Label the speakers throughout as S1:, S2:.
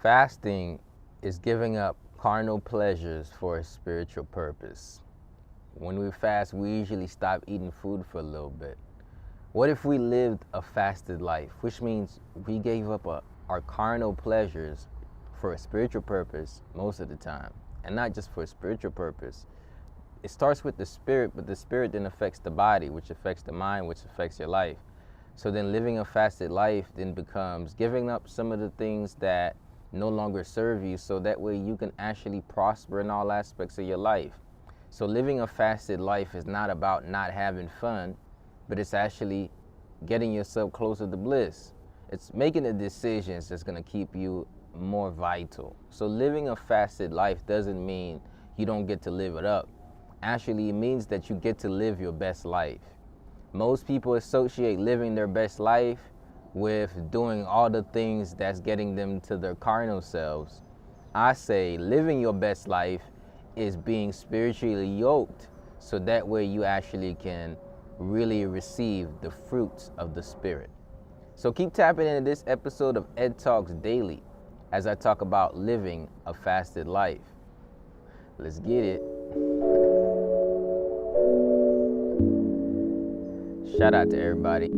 S1: Fasting is giving up carnal pleasures for a spiritual purpose. When we fast, we usually stop eating food for a little bit. What if we lived a fasted life, which means we gave up our carnal pleasures for a spiritual purpose most of the time, and not just for a spiritual purpose. It starts with the spirit, but the spirit then affects the body, which affects the mind, which affects your life. So then living a fasted life then becomes giving up some of the things that no longer serve you, so that way you can actually prosper in all aspects of your life. So living a fasted life is not about not having fun, but it's actually getting yourself closer to bliss. It's making the decisions that's going to keep you more vital. So living a fasted life doesn't mean you don't get to live it up. Actually, it means that you get to live your best life. Most people associate living their best life with doing all the things that's getting them to their carnal selves. I say living your best life is being spiritually yoked, so that way you actually can really receive the fruits of the Spirit. So keep tapping into this episode of Ed Talks Daily as I talk about living a fasted life. Let's get it. Shout out to everybody.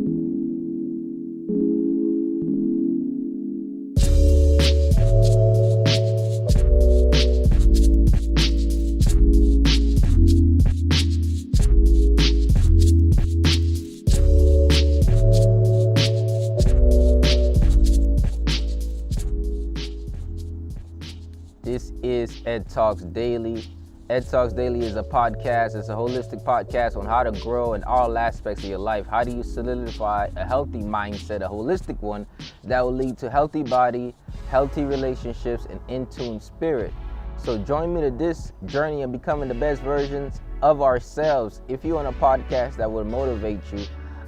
S1: This is Ed Talks Daily. Ed Talks Daily is a podcast. It's a holistic podcast on how to grow in all aspects of your life. How do you solidify a healthy mindset, a holistic one that will lead to healthy body, healthy relationships, and in-tune spirit. So join me to this journey of becoming the best versions of ourselves. If you want a podcast that will motivate you,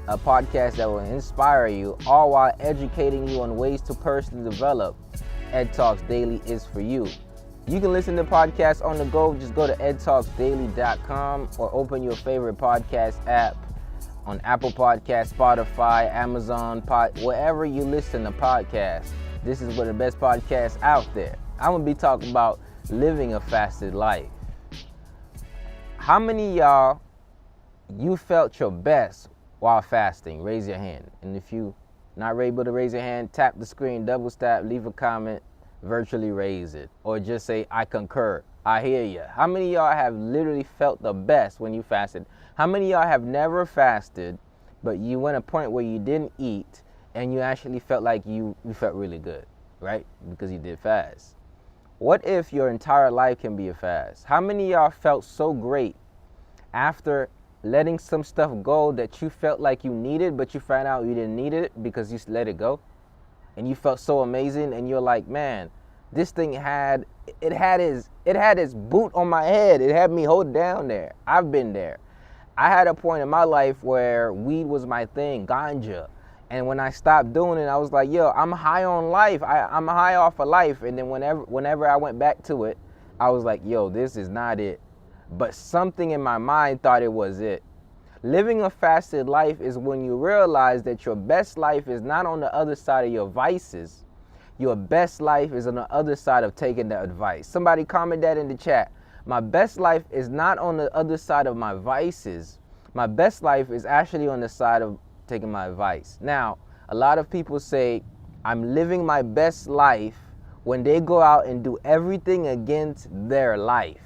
S1: a podcast that will inspire you, all while educating you on ways to personally develop, Ed Talks Daily is for you. You can listen to podcasts on the go. Just go to edtalksdaily.com or open your favorite podcast app on Apple Podcasts, Spotify, Amazon, wherever you listen to podcasts. This is one of the best podcasts out there. I'm going to be talking about living a fasted life. How many of y'all, you felt your best while fasting? Raise your hand. And if you not able to raise your hand, tap the screen, double tap, leave a comment, virtually raise it, or just say, I concur, I hear you. How many of y'all have literally felt the best when you fasted? How many of y'all have never fasted, but you went a point where you didn't eat and you actually felt like you felt really good, right? Because you did fast. What if your entire life can be a fast? How many of y'all felt so great after letting some stuff go that you felt like you needed, but you found out you didn't need it because you let it go? And you felt so amazing, and you're like, man, this thing had its boot on my head. It had me hold down there. I've been there. I had a point in my life where weed was my thing, ganja. And when I stopped doing it, I was like, yo, I'm high on life. I'm high off of life. And then whenever I went back to it, I was like, yo, this is not it. But something in my mind thought it was it. Living a fasted life is when you realize that your best life is not on the other side of your vices. Your best life is on the other side of taking the advice. Somebody comment that in the chat. My best life is not on the other side of my vices. My best life is actually on the side of taking my advice. Now, a lot of people say, I'm living my best life when they go out and do everything against their life.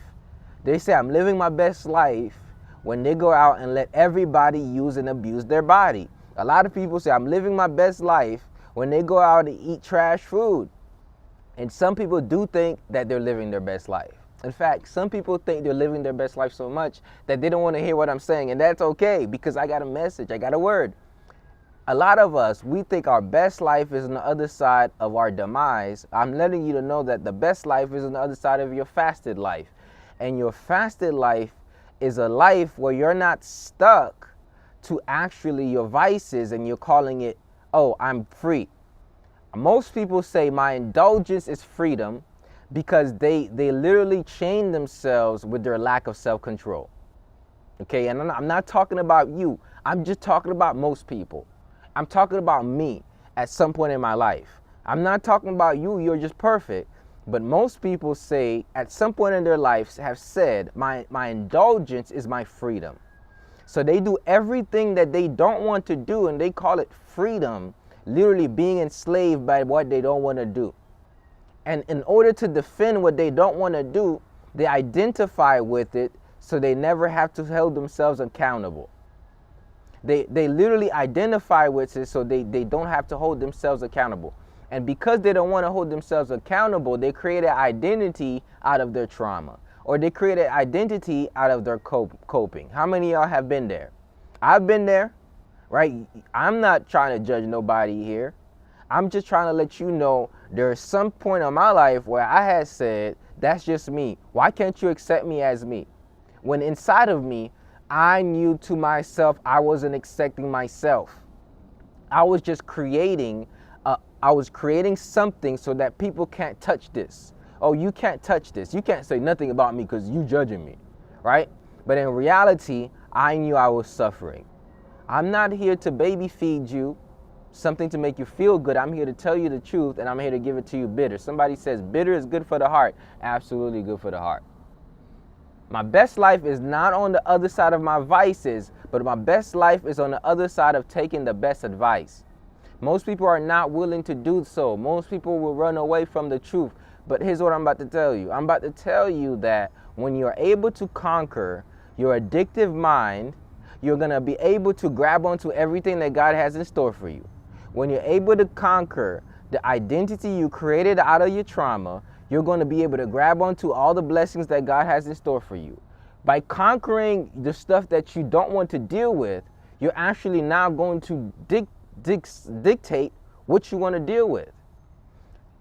S1: They say, I'm living my best life when they go out and let everybody use and abuse their body. A lot of people say, I'm living my best life when they go out and eat trash food. And some people do think that they're living their best life. In fact, some people think they're living their best life so much that they don't want to hear what I'm saying. And that's okay, because I got a message, I got a word. A lot of us, we think our best life is on the other side of our demise. I'm letting you to know that the best life is on the other side of your fasted life. And your fasted life is a life where you're not stuck to actually your vices and you're calling it, oh, I'm free. Most people say my indulgence is freedom because they literally chain themselves with their lack of self-control. Okay, and I'm not talking about you. I'm just talking about most people. I'm talking about me at some point in my life. I'm not talking about you're just perfect. But most people say at some point in their lives have said, my indulgence is my freedom. So they do everything that they don't want to do and they call it freedom, literally being enslaved by what they don't want to do. And in order to defend what they don't want to do, they identify with it so they never have to hold themselves accountable. They literally identify with it so they don't have to hold themselves accountable. And because they don't want to hold themselves accountable, they create an identity out of their trauma. Or they create an identity out of their coping. How many of y'all have been there? I've been there, right? I'm not trying to judge nobody here. I'm just trying to let you know there's some point in my life where I had said, that's just me. Why can't you accept me as me? When inside of me, I knew to myself I wasn't accepting myself. I was just creating something so that people can't touch this. Oh, you can't touch this. You can't say nothing about me because you judging me, right? But in reality, I knew I was suffering. I'm not here to baby feed you something to make you feel good. I'm here to tell you the truth, and I'm here to give it to you bitter. Somebody says bitter is good for the heart. Absolutely good for the heart. My best life is not on the other side of my vices, but my best life is on the other side of taking the best advice. Most people are not willing to do so. Most people will run away from the truth. But here's what I'm about to tell you. I'm about to tell you that when you're able to conquer your addictive mind, you're going to be able to grab onto everything that God has in store for you. When you're able to conquer the identity you created out of your trauma, you're going to be able to grab onto all the blessings that God has in store for you. By conquering the stuff that you don't want to deal with, you're actually now going to dictate what you want to deal with.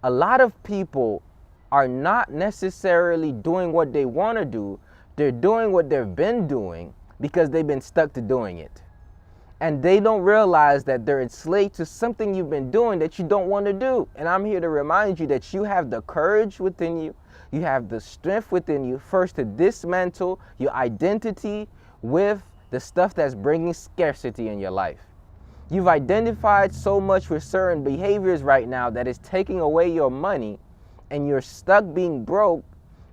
S1: A lot of people are not necessarily doing what they want to do. They're doing what they've been doing because they've been stuck to doing it. And they don't realize that they're enslaved to something you've been doing that you don't want to do. And I'm here to remind you that you have the courage within you. You have the strength within you first to dismantle your identity with the stuff that's bringing scarcity in your life. You've identified so much with certain behaviors right now that is taking away your money, and you're stuck being broke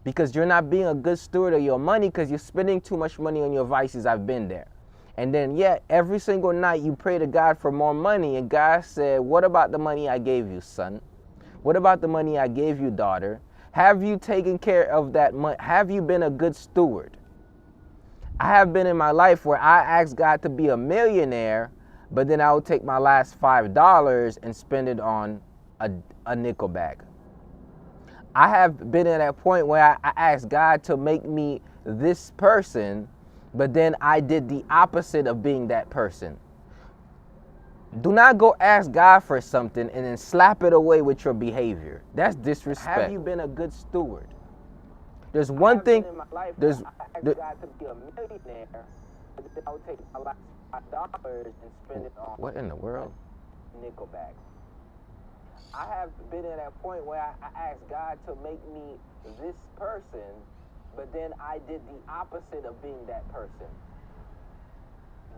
S1: because you're not being a good steward of your money because you're spending too much money on your vices. I've been there. And then yet every single night you pray to God for more money, and God said, what about the money I gave you, son? What about the money I gave you, daughter? Have you taken care of that money? Have you been a good steward? I have been in my life where I asked God to be a millionaire, but then I would take my last $5 and spend it on a nickel bag. I have been at that point where I asked God to make me this person, but then I did the opposite of being that person. Do not go ask God for something and then slap it away with your behavior. That's disrespect. Have you been a good steward? There's one thing. There's. I asked God to be a millionaire, but then I would take my last $5 and spend it on. What in the world? Nickel bag. I have been at that point where I asked God to make me this person, but then I did the opposite of being that person.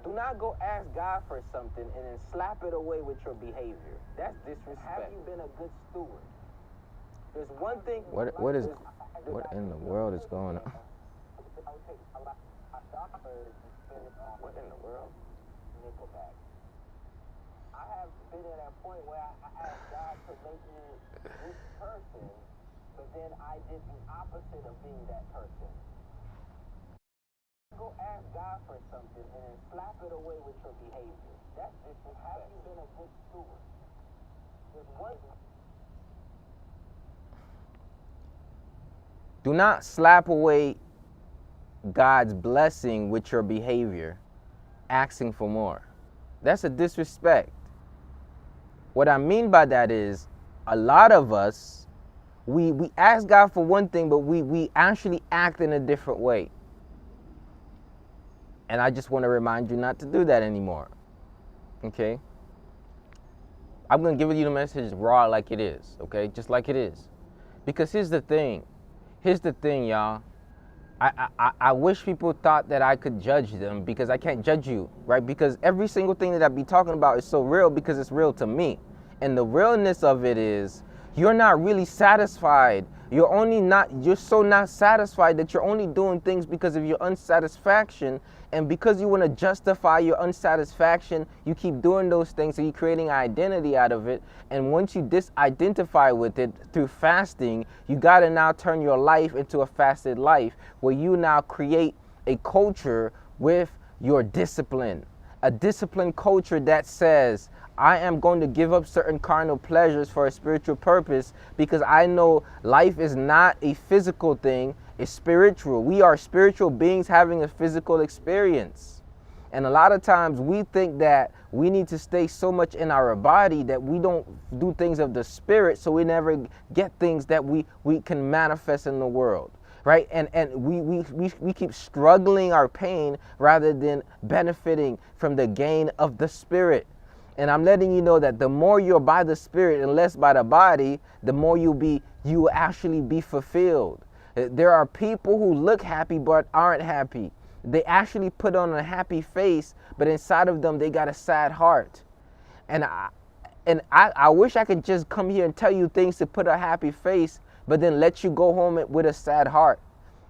S1: Do not go ask God for something and then slap it away with your behavior. That's disrespect. Have you been a good steward? There's one thing. What in the world is going on? What in the world? Nickelback. I have been at that point where I asked God to make me this person, but then I did the opposite of being that person. Go ask God for something and then slap it away with your behavior. That's disrespect. Have you been a good steward? There's one. Do not slap away God's blessing with your behavior, asking for more. That's a disrespect. What I mean by that is, a lot of us, we ask God for one thing, but we actually act in a different way. And I just want to remind you not to do that anymore. Okay? I'm going to give you the message raw like it is. Okay? Just like it is. Because here's the thing. Here's the thing, y'all. I wish people thought that I could judge them, because I can't judge you, right? Because every single thing that I be talking about is so real because it's real to me. And the realness of it is you're not really satisfied. You're so not satisfied that you're only doing things because of your unsatisfaction. And because you want to justify your unsatisfaction, you keep doing those things, so you're creating an identity out of it. And once you disidentify with it through fasting, you got to now turn your life into a fasted life, where you now create a culture with your discipline. A disciplined culture that says, I am going to give up certain carnal pleasures for a spiritual purpose, because I know life is not a physical thing, it's spiritual. We are spiritual beings having a physical experience. And a lot of times we think that we need to stay so much in our body that we don't do things of the spirit, so we never get things that we can manifest in the world. Right? And we keep struggling our pain rather than benefiting from the gain of the spirit. And I'm letting you know that the more you're by the spirit and less by the body, the more you will actually be fulfilled. There are people who look happy but aren't happy. They actually put on a happy face, but inside of them they got a sad heart. And I wish I could just come here and tell you things to put a happy face, but then let you go home with a sad heart.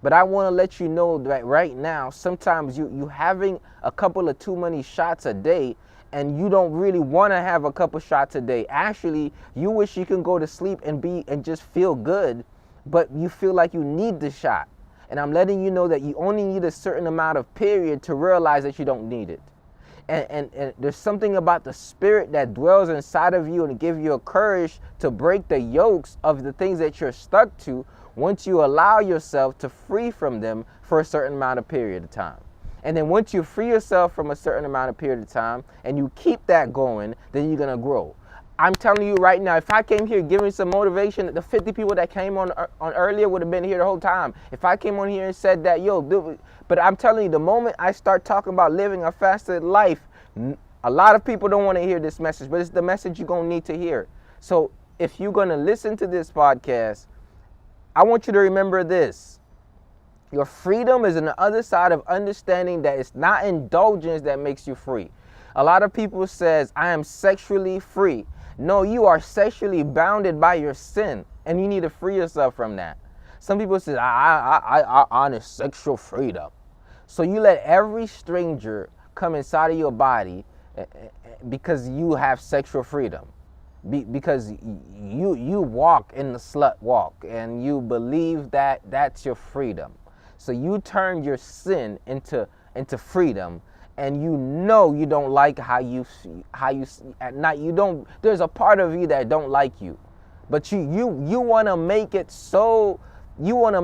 S1: But I want to let you know that right now, sometimes you having a couple of too many shots a day, and you don't really want to have a couple shots a day. Actually, you wish you can go to sleep and just feel good, but you feel like you need the shot. And I'm letting you know that you only need a certain amount of period to realize that you don't need it. And there's something about the spirit that dwells inside of you and give you a courage to break the yokes of the things that you're stuck to once you allow yourself to free from them for a certain amount of period of time. And then once you free yourself from a certain amount of period of time and you keep that going, then you're going to grow. I'm telling you right now, if I came here giving some motivation, the 50 people that came on earlier would have been here the whole time. If I came on here and said that, but I'm telling you, the moment I start talking about living a fasted life, a lot of people don't want to hear this message, but it's the message you're going to need to hear. So if you're going to listen to this podcast, I want you to remember this. Your freedom is on the other side of understanding that it's not indulgence that makes you free. A lot of people says, I am sexually free. No, you are sexually bounded by your sin, and you need to free yourself from that. Some people say, I honor sexual freedom. So you let every stranger come inside of your body because you have sexual freedom. Because you walk in the slut walk, and you believe that that's your freedom. So you turn your sin into freedom, and you know you don't like how you at night. There's a part of you that don't like you, but you want to make it so. You want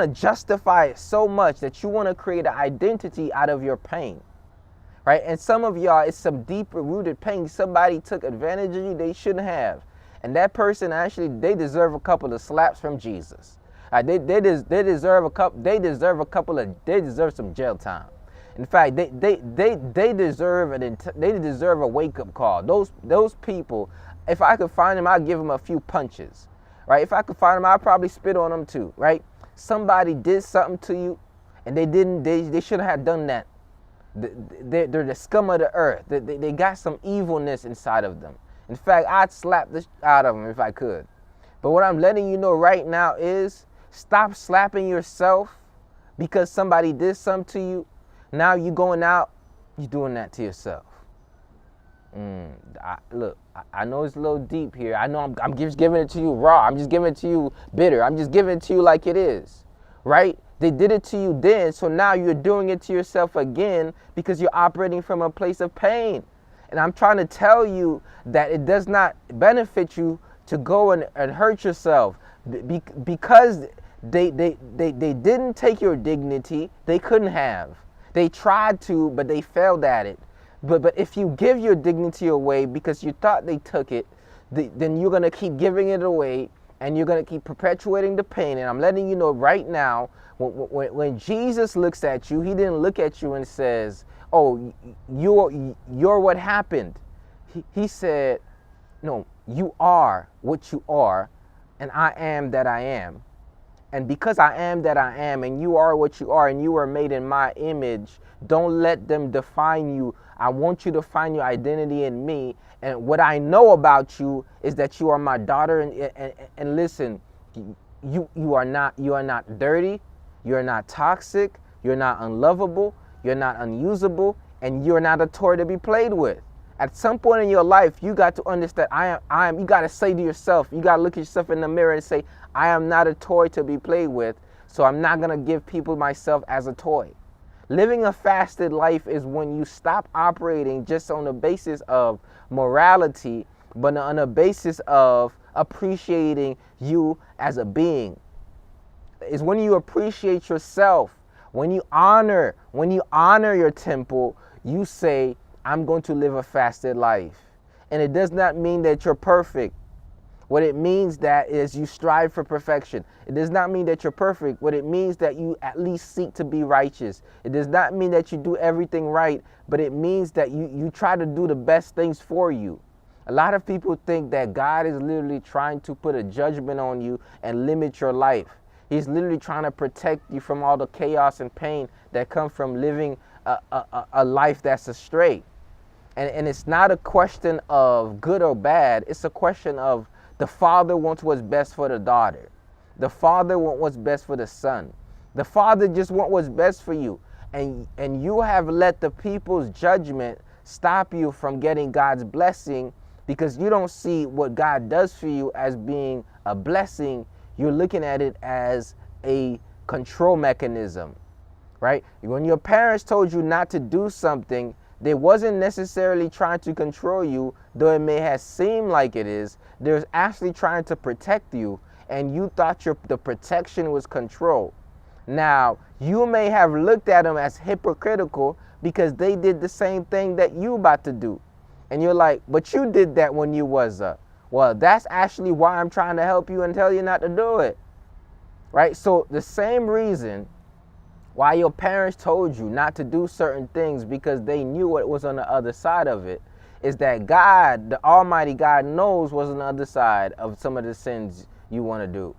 S1: to justify it so much that you want to create an identity out of your pain. Right? And some of y'all, it's some deeper rooted pain. Somebody took advantage of you they shouldn't have. And that person actually, they deserve a couple of slaps from Jesus. They deserve some jail time. In fact, they deserve a wake up call. Those people, if I could find them, I'd give them a few punches. Right? If I could find them, I'd probably spit on them too. Right? Somebody did something to you, and they shouldn't have done that. They're the scum of the earth. They got some evilness inside of them. In fact, I'd slap the out of them if I could. But what I'm letting you know right now is stop slapping yourself because somebody did something to you. Now you going out, you're doing that to yourself. Look, I know it's a little deep here. I know I'm just giving it to you raw. I'm just giving it to you bitter. I'm just giving it to you like it is, right? They did it to you then, so now you're doing it to yourself again because you're operating from a place of pain. And I'm trying to tell you that it does not benefit you to go and hurt yourself because they didn't take your dignity. They couldn't have. They tried to, but they failed at it. But if you give your dignity away because you thought they took it, then you're going to keep giving it away, and you're going to keep perpetuating the pain. And I'm letting you know right now, when Jesus looks at you, he didn't look at you and says, oh, you're what happened. He said, no, you are what you are, and I am that I am. And because I am that I am, and you are what you are, and you are made in my image, don't let them define you. I want you to find your identity in me. And what I know about you is that you are my daughter. And listen, you are not dirty, you're not toxic, you're not unlovable, you're not unusable, and you're not a toy to be played with. At some point in your life, you got to understand you got to say to yourself, you got to look at yourself in the mirror and say, I am not a toy to be played with, so I'm not going to give people myself as a toy. Living a fasted life is when you stop operating just on the basis of morality, but on the basis of appreciating you as a being. It's when you appreciate yourself, when you honor your temple, you say, I'm going to live a fasted life. And it does not mean that you're perfect. What it means that is you strive for perfection. It does not mean that you're perfect. What it means that you at least seek to be righteous. It does not mean that you do everything right, but it means that you try to do the best things for you. A lot of people think that God is literally trying to put a judgment on you and limit your life. He's literally trying to protect you from all the chaos and pain that come from living a life that's astray. And it's not a question of good or bad. It's a question of the father wants what's best for the daughter. The father wants what's best for the son. The father just wants what's best for you. And you have let the people's judgment stop you from getting God's blessing because you don't see what God does for you as being a blessing. You're looking at it as a control mechanism, right? When your parents told you not to do something, they wasn't necessarily trying to control you, though it may have seemed like it is. They're actually trying to protect you, and you thought the protection was control. Now, you may have looked at them as hypocritical because they did the same thing that you about to do. And you're like, but you did that when you was up. Well, that's actually why I'm trying to help you and tell you not to do it, right? So the same reason why your parents told you not to do certain things because they knew what was on the other side of it is that God, the Almighty God, knows what's on the other side of some of the sins you want to do.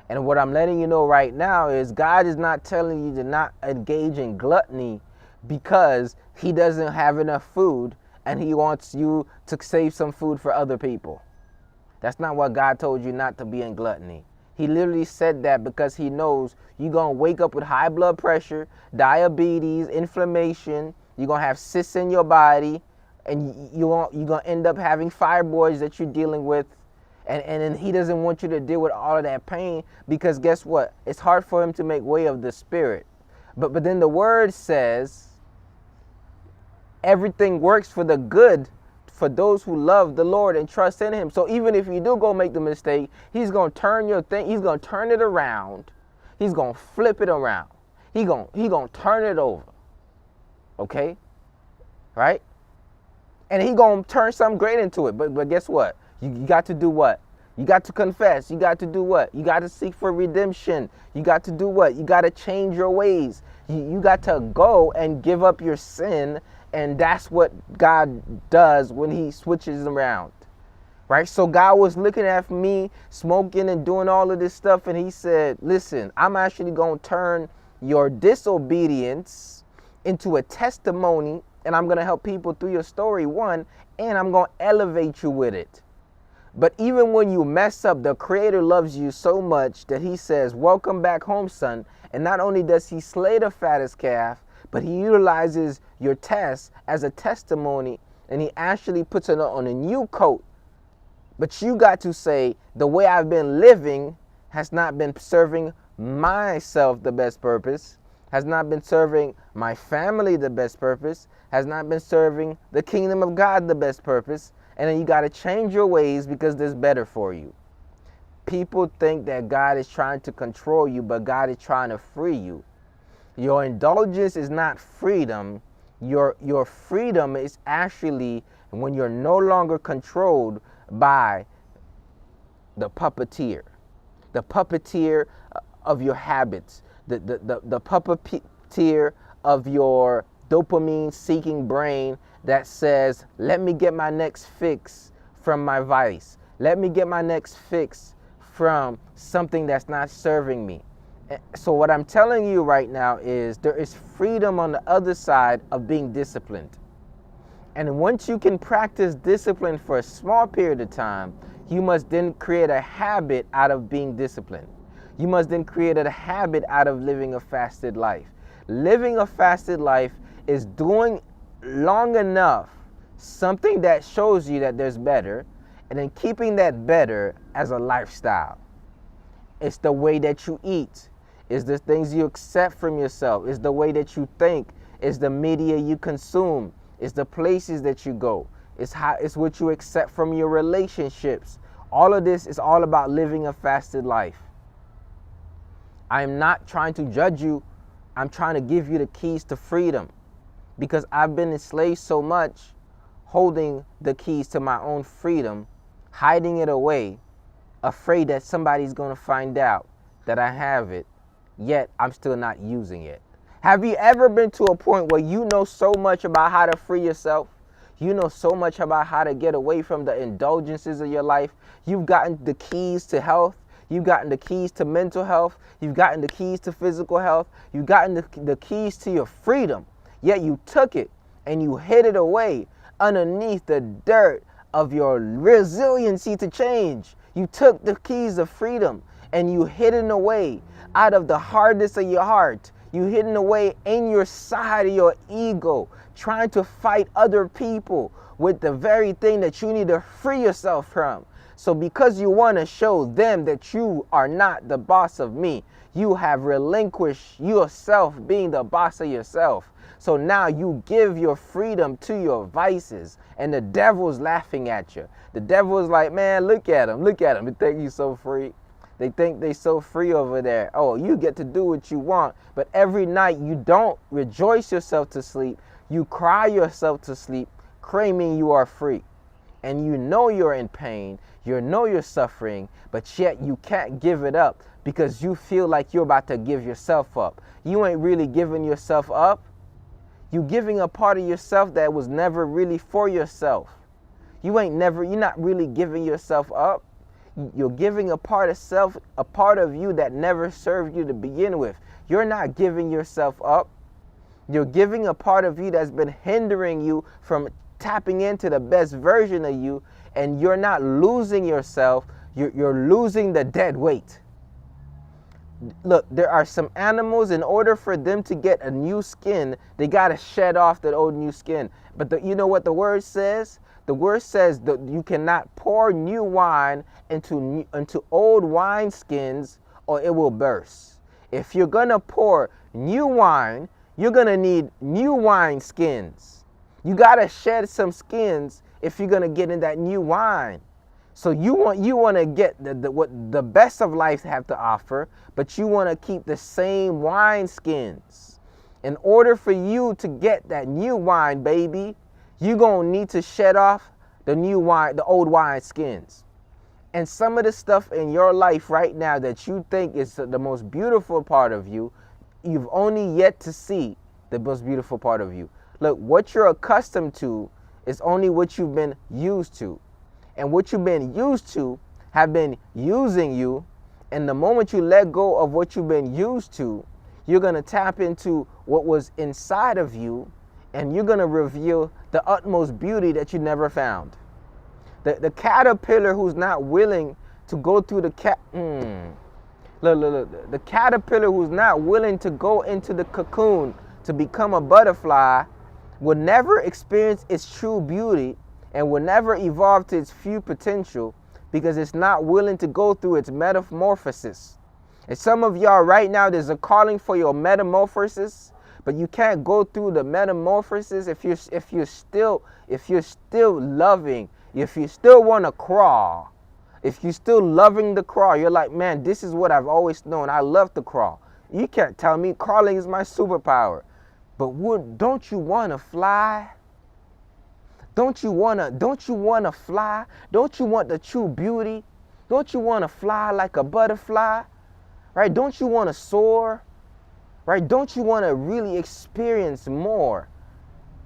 S1: And what I'm letting you know right now is God is not telling you to not engage in gluttony because he doesn't have enough food and he wants you to save some food for other people. That's not what God told you, not to be in gluttony. He literally said that because he knows you're going to wake up with high blood pressure, diabetes, inflammation. You're going to have cysts in your body, and you're going to end up having fibroids that you're dealing with. And then he doesn't want you to deal with all of that pain because guess what? It's hard for him to make way of the spirit. But then the word says everything works for the good for those who love the Lord and trust in him. So even if you do go make the mistake, he's going to turn your thing, he's going to turn it around. He's going to flip it around. He's going to turn it over. Okay? Right? And he's going to turn something great into it. But guess what? You got to do what? You got to confess. You got to do what? You got to seek for redemption. You got to do what? You got to change your ways. You got to go and give up your sin. And that's what God does when he switches around, right? So God was looking at me smoking and doing all of this stuff. And he said, listen, I'm actually going to turn your disobedience into a testimony. And I'm going to help people through your story, one, and I'm going to elevate you with it. But even when you mess up, the Creator loves you so much that he says, welcome back home, son. And not only does he slay the fattest calf, but he utilizes your test as a testimony, and he actually puts it on a new coat. But you got to say, the way I've been living has not been serving myself the best purpose, has not been serving my family the best purpose, has not been serving the kingdom of God the best purpose. And then you got to change your ways because there's better for you. People think that God is trying to control you, but God is trying to free you. Your indulgence is not freedom. Your freedom is actually when you're no longer controlled by the puppeteer of your habits, the puppeteer of your dopamine-seeking brain that says, let me get my next fix from my vice. Let me get my next fix from something that's not serving me. So what I'm telling you right now is there is freedom on the other side of being disciplined. And once you can practice discipline for a small period of time, you must then create a habit out of being disciplined. You must then create a habit out of living a fasted life. Living a fasted life is doing long enough something that shows you that there's better, and then keeping that better as a lifestyle. It's the way that you eat. It's the things you accept from yourself. It's the way that you think. It's the media you consume. It's the places that you go. It's what you accept from your relationships. All of this is all about living a fasted life. I'm not trying to judge you. I'm trying to give you the keys to freedom, because I've been enslaved so much, holding the keys to my own freedom, hiding it away, afraid that somebody's going to find out that I have it, yet I'm still not using it. Have you ever been to a point where you know so much about how to free yourself? You know so much about how to get away from the indulgences of your life. You've gotten the keys to health. You've gotten the keys to mental health. You've gotten the keys to physical health. You've gotten the keys to your freedom. Yet you took it and you hid it away underneath the dirt of your resiliency to change. You took the keys of freedom and you hidden away out of the hardness of your heart. You hidden away in your side of your ego, trying to fight other people with the very thing that you need to free yourself from. So because you want to show them that you are not the boss of me, you have relinquished yourself being the boss of yourself. So now you give your freedom to your vices, and the devil's laughing at you. The devil is like, man, look at him. They think you're so free. They think they're so free over there. Oh, you get to do what you want. But every night you don't rejoice yourself to sleep. You cry yourself to sleep, claiming you are free. And you know you're in pain. You know you're suffering, but yet you can't give it up because you feel like you're about to give yourself up. You ain't really giving yourself up. You're giving a part of yourself that was never really for yourself. You're not really giving yourself up. You're giving a part of you that never served you to begin with. You're not giving yourself up. You're giving a part of you that's been hindering you from tapping into the best version of you, and you're not losing yourself. You're losing the dead weight. Look, there are some animals, in order for them to get a new skin, they got to shed off that old new skin. But you know what the word says? The word says that you cannot pour new wine into old wine skins, or it will burst. If you're going to pour new wine, you're going to need new wine skins. You got to shed some skins if you're going to get in that new wine. So you want to get what the best of life have to offer, but you want to keep the same wine skins. In order for you to get that new wine, baby, you're going to need to shed off the old wine skins. And some of the stuff in your life right now that you think is the most beautiful part of you, you've only yet to see the most beautiful part of you. Look, what you're accustomed to is only what you've been used to. And what you've been used to have been using you. And the moment you let go of what you've been used to, you're going to tap into what was inside of you, and you're going to reveal the utmost beauty that you never found. The caterpillar who's not willing to go through the caterpillar who's not willing to go into the cocoon to become a butterfly will never experience its true beauty and will never evolve to its full potential because it's not willing to go through its metamorphosis. And some of y'all right now, there's a calling for your metamorphosis, but you can't go through the metamorphosis if you're still loving, if you still want to crawl, if you're still loving the crawl. You're like, man, this is what I've always known. I love to crawl. You can't tell me crawling is my superpower. But don't you want to fly? Don't you want to fly? Don't you want the true beauty? Don't you want to fly like a butterfly? Right? Don't you want to soar? Right? Don't you want to really experience more?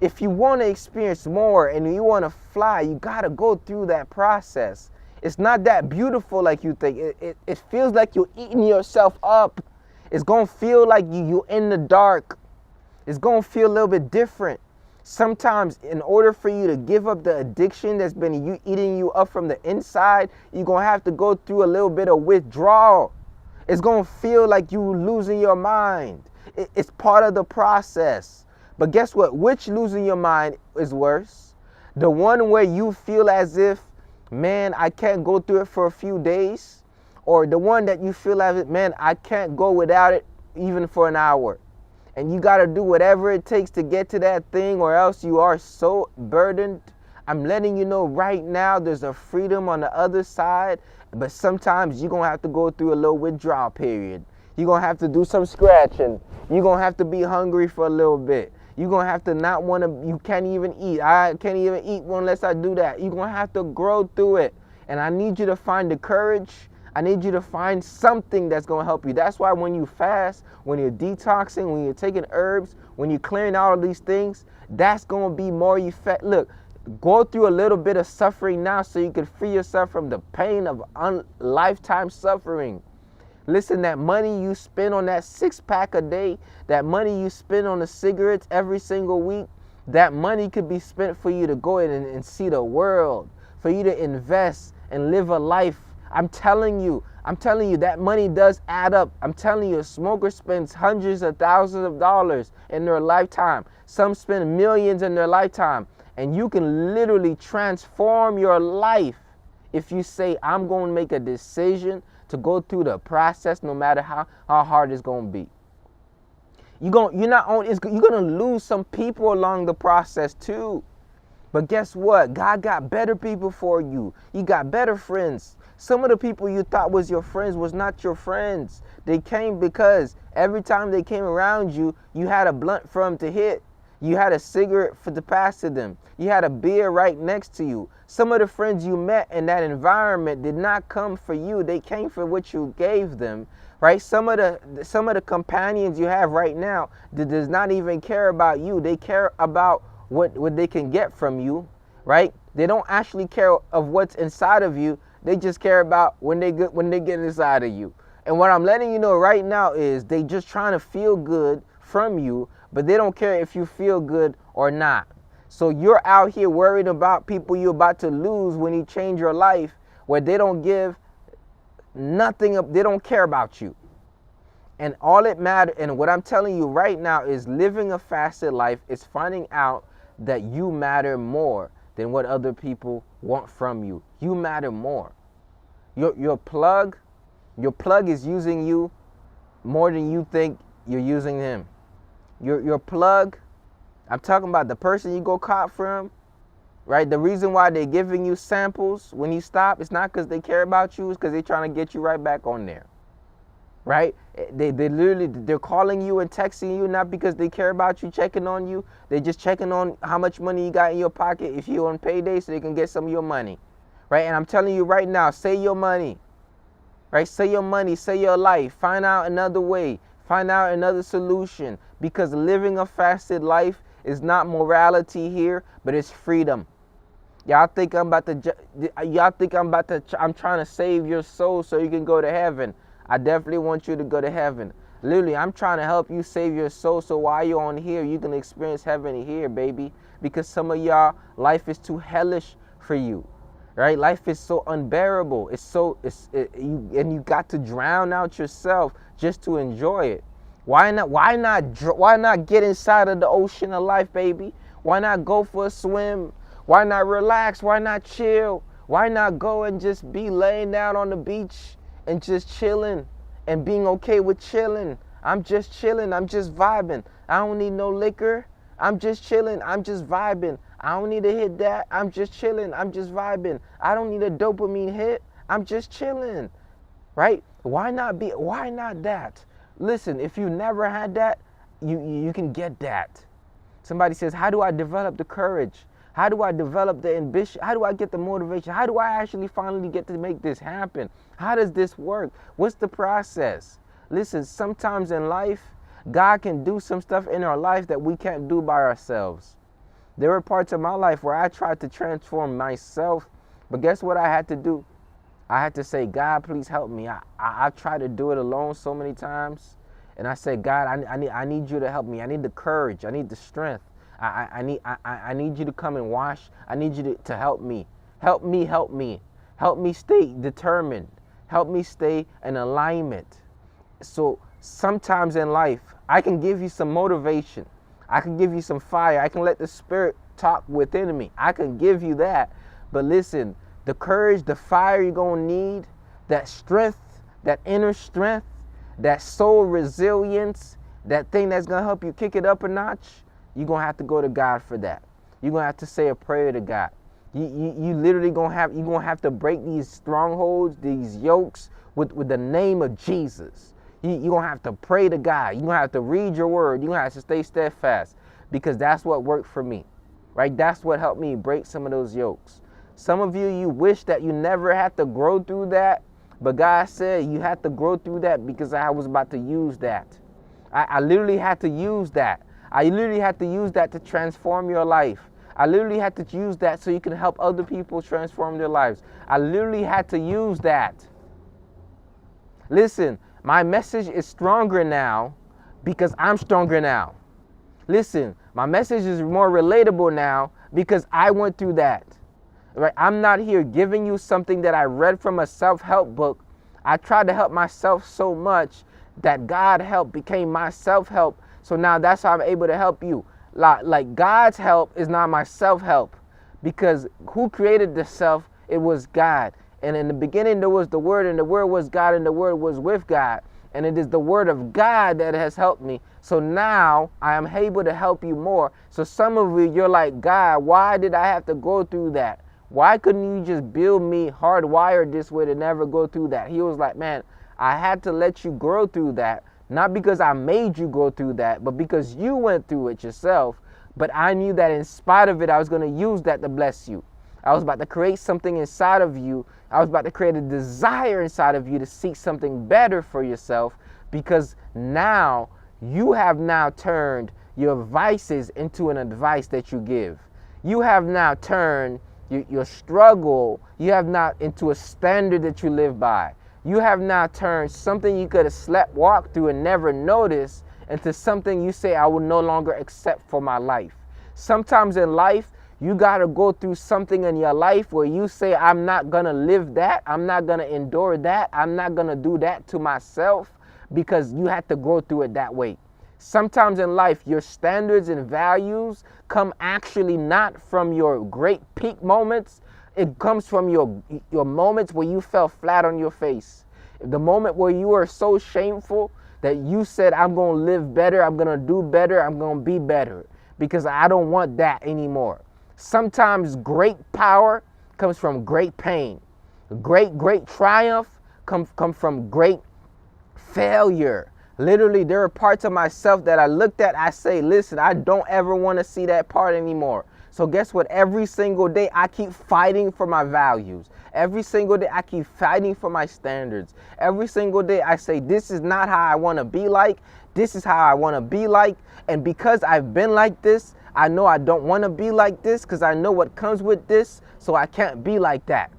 S1: If you want to experience more and you want to fly, you got to go through that process. It's not that beautiful like you think. It feels like you're eating yourself up. It's going to feel like you're in the dark. It's going to feel a little bit different. Sometimes in order for you to give up the addiction that's been eating you up from the inside, you're going to have to go through a little bit of withdrawal. It's going to feel like you losing your mind. It's part of the process. But guess what? Which losing your mind is worse? The one where you feel as if, man, I can't go through it for a few days? Or the one that you feel as if, man, I can't go without it even for an hour? And you got to do whatever it takes to get to that thing, or else you are so burdened. I'm letting you know right now there's a freedom on the other side, but sometimes you're going to have to go through a little withdrawal period. You're going to have to do some scratching. You're going to have to be hungry for a little bit. You're going to have to not want to, you can't even eat. I can't even eat unless I do that. You're going to have to grow through it. And I need you to find the courage. I need you to find something that's going to help you. That's why when you fast, when you're detoxing, when you're taking herbs, when you're clearing out all these things, that's going to be more effective. Look, go through a little bit of suffering now so you can free yourself from the pain of lifetime suffering. Listen, that money you spend on that 6-pack a day, that money you spend on the cigarettes every single week, that money could be spent for you to go in and see the world, for you to invest and live a life. I'm telling you, that money does add up. I'm telling you, a smoker spends hundreds of thousands of dollars in their lifetime. Some spend millions in their lifetime. And you can literally transform your life if you say, I'm going to make a decision to go through the process no matter how hard it's going to be. You're going to lose some people along the process too. But guess what? God got better people for you. You got better friends. Some of the people you thought was your friends was not your friends. They came because every time they came around you, you had a blunt for them to hit. You had a cigarette to pass to them. You had a beer right next to you. Some of the friends you met in that environment did not come for you. They came for what you gave them, right? Some of the companions you have right now that does not even care about you. They care about what they can get from you, right? They don't actually care of what's inside of you. They just care about when they get inside of you. And what I'm letting you know right now is they just trying to feel good from you, but they don't care if you feel good or not. So you're out here worried about people you're about to lose when you change your life, where they don't give nothing up, they don't care about you. And all it matters, and what I'm telling you right now is living a fasted life is finding out that you matter more than what other people want from you. You matter more. Your plug is using you more than you think you're using him. Your plug, I'm talking about the person you go cop from, right? The reason why they're giving you samples when you stop, it's not because they care about you, it's because they're trying to get you right back on there, right? They're calling you and texting you not because they care about you, checking on you. They're just checking on how much money you got in your pocket if you're on payday so they can get some of your money, right? And I'm telling you right now, say your money, right? Say your money, say your life. Find out another way. Find out another solution, because living a fasted life is not morality here, but it's freedom. Y'all think I'm trying to save your soul so you can go to heaven. I definitely want you to go to heaven. Literally, I'm trying to help you save your soul so while you're on here, you can experience heaven here, baby. Because some of y'all, life is too hellish for you, right? Life is so unbearable. You got to drown out yourself just to enjoy it. Why not get inside of the ocean of life, baby? Why not go for a swim? Why not relax? Why not chill? Why not go and just be laying down on the beach and just chilling and being okay with chilling? I'm just chilling. I'm just vibing. I don't need no liquor. I'm just chilling. I'm just vibing. I don't need to hit that. I'm just chilling. I'm just vibing. I don't need a dopamine hit. I'm just chilling, right? Why not that? Listen, if you never had that, you can get that. Somebody says, how do I develop the courage? How do I develop the ambition? How do I get the motivation? How do I actually finally get to make this happen? How does this work? What's the process? Listen, sometimes in life, God can do some stuff in our life that we can't do by ourselves. There were parts of my life where I tried to transform myself, but guess what I had to do? I had to say, God, please help me. I tried to do it alone so many times, And I said, God, I need you to help me. I need the courage. I need the strength. I need you to come and wash. I need you to help me. Help me, help me. Help me stay determined. Help me stay in alignment. So sometimes in life, I can give you some motivation. I can give you some fire. I can let the Spirit talk within me. I can give you that. But listen, the courage, the fire you're going to need, that strength, that inner strength, that soul resilience, that thing that's going to help you kick it up a notch, you're going to have to go to God for that. You're going to have to say a prayer to God. You literally going to have to break these strongholds, these yokes with the name of Jesus. You're going to have to pray to God. You're going to have to read your word. You're going to have to stay steadfast, because that's what worked for me, right? That's what helped me break some of those yokes. Some of you, you wish that you never had to grow through that, but God said you had to grow through that because I was about to use that. I literally had to use that. I literally had to use that to transform your life. I literally had to use that so you can help other people transform their lives. I literally had to use that. Listen, my message is stronger now because I'm stronger now. Listen, my message is more relatable now because I went through that. Right? I'm not here giving you something that I read from a self-help book. I tried to help myself so much that God help became my self-help. So now that's how I'm able to help you. Like God's help is not my self-help, because who created the self? It was God. And in the beginning there was the Word, and the Word was God, and the Word was with God. And it is the Word of God that has helped me. So now I am able to help you more. So some of you, you're like, God, why did I have to go through that? Why couldn't you just build me hardwired this way to never go through that? He was like, man, I had to let you grow through that. Not because I made you go through that, but because you went through it yourself. But I knew that in spite of it, I was going to use that to bless you. I was about to create something inside of you. I was about to create a desire inside of you to seek something better for yourself, because now you have now turned your vices into an advice that you give. You have now turned your struggle, you have now into a standard that you live by. You have now turned something you could have slept, walked through and never noticed into something you say, I will no longer accept for my life. Sometimes in life, you got to go through something in your life where you say, I'm not going to live that. I'm not going to endure that. I'm not going to do that to myself, because you had to go through it that way. Sometimes in life, your standards and values come actually not from your great peak moments. It comes from your moments where you fell flat on your face. The moment where you were so shameful that you said, I'm going to live better, I'm going to do better, I'm going to be better, because I don't want that anymore. Sometimes great power comes from great pain. Great triumph come from great failure. Literally, there are parts of myself that I looked at, I say, listen, I don't ever want to see that part anymore. So guess what? Every single day, I keep fighting for my values. Every single day, I keep fighting for my standards. Every single day, I say, this is not how I want to be like. This is how I want to be like. And because I've been like this, I know I don't want to be like this, because I know what comes with this. So I can't be like that.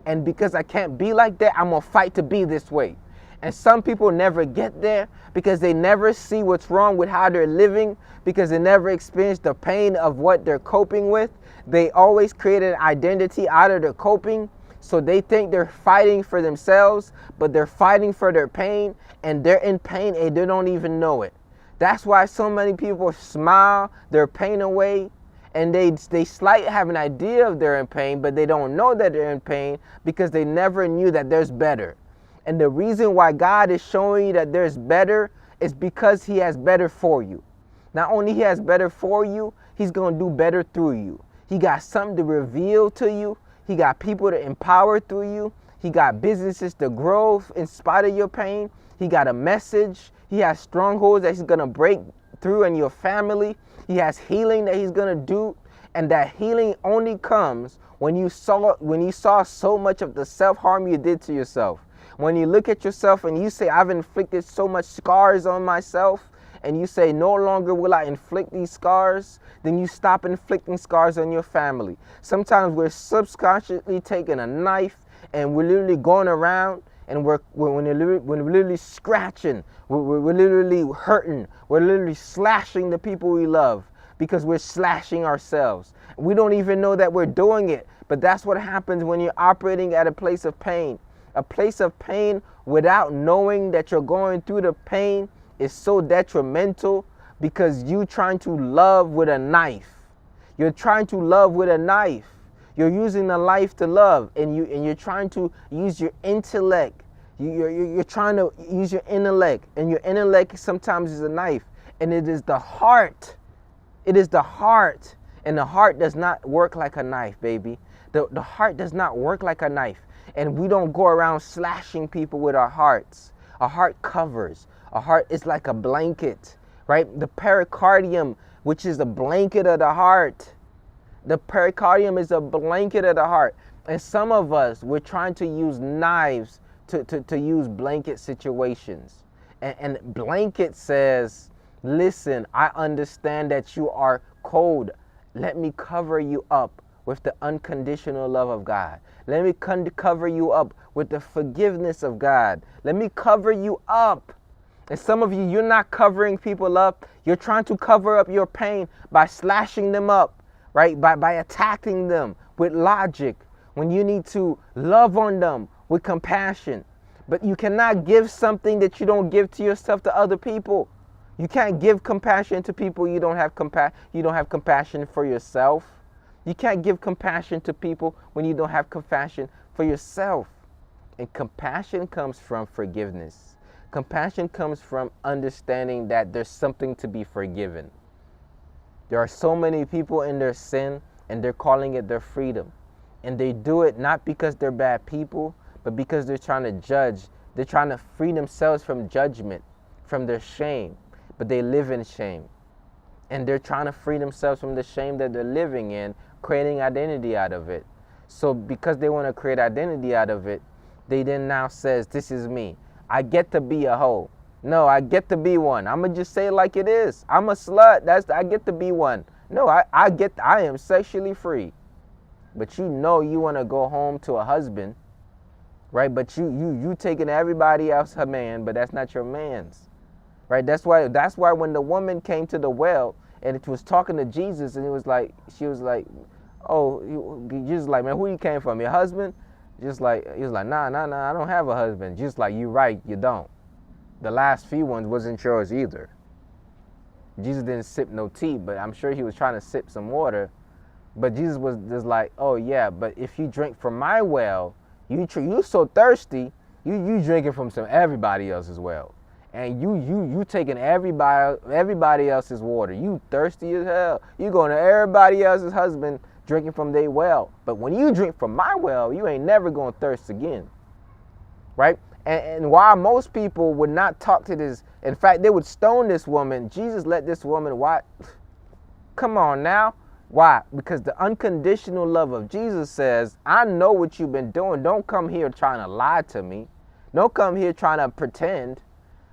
S1: And because I can't be like that, I'm going to fight to be this way. And some people never get there because they never see what's wrong with how they're living, because they never experience the pain of what they're coping with. They always create an identity out of their coping. So they think they're fighting for themselves, but they're fighting for their pain, and they're in pain and they don't even know it. That's why so many people smile their pain away, and they slightly have an idea of they're in pain, but they don't know that they're in pain because they never knew that there's better. And the reason why God is showing you that there's better is because He has better for you. Not only He has better for you, He's going to do better through you. He got something to reveal to you. He got people to empower through you. He got businesses to grow in spite of your pain. He got a message. He has strongholds that He's going to break through in your family. He has healing that He's going to do. And that healing only comes when you saw so much of the self-harm you did to yourself. When you look at yourself and you say, I've inflicted so much scars on myself, and you say, no longer will I inflict these scars, then you stop inflicting scars on your family. Sometimes we're subconsciously taking a knife and we're literally going around and we're literally scratching, we're literally hurting, we're literally slashing the people we love because we're slashing ourselves. We don't even know that we're doing it, but that's what happens when you're operating at a place of pain. A place of pain without knowing that you're going through the pain is so detrimental because you trying to love with a knife. You're trying to love with a knife. You're using the knife to love, and you're trying to use your intellect. You're trying to use your intellect, and your intellect sometimes is a knife, and it is the heart. It is the heart, and the heart does not work like a knife, baby. The heart does not work like a knife, and we don't go around slashing people with our hearts. Our heart covers. Our heart is like a blanket, right? The pericardium, which is the blanket of the heart. The pericardium is a blanket of the heart. And some of us, we're trying to use knives to use blanket situations. And blanket says, listen, I understand that you are cold. Let me cover you up with the unconditional love of God. Let me cover you up with the forgiveness of God. Let me cover you up. And some of you, you're not covering people up. You're trying to cover up your pain by slashing them up, right? By attacking them with logic when you need to love on them with compassion. But you cannot give something that you don't give to yourself to other people. You can't give compassion to people you don't have compassion for yourself. You can't give compassion to people when you don't have compassion for yourself. And compassion comes from forgiveness. Compassion comes from understanding that there's something to be forgiven. There are so many people in their sin and they're calling it their freedom. And they do it not because they're bad people, but because they're trying to judge. They're trying to free themselves from judgment, from their shame. But they live in shame. And they're trying to free themselves from the shame that they're living in, creating identity out of it. So because they want to create identity out of it, they then now says, this is me. I get to be a hoe. No, I get to be one. I'm going to just say it like it is. I'm a slut. I get to be one. No, I am sexually free. But you know you want to go home to a husband, right? But you taking everybody else her man, but that's not your man's. Right? That's why when the woman came to the well and it was talking to Jesus and she was like, oh, Jesus like, man, who you came from? Your husband? Just like, he was like, nah, I don't have a husband. Just like, you right, you don't. The last few ones wasn't yours either. Jesus didn't sip no tea, but I'm sure he was trying to sip some water. But Jesus was just like, oh yeah, but if you drink from my well, you so thirsty, you drinking from everybody else's well. And you taking everybody else's water. You thirsty as hell. You going to everybody else's husband drinking from their well. But when you drink from my well, you ain't never going to thirst again. Right? And while most people would not talk to this, in fact, they would stone this woman, Jesus let this woman, why? Come on now. Why? Because the unconditional love of Jesus says, I know what you've been doing. Don't come here trying to lie to me. Don't come here trying to pretend.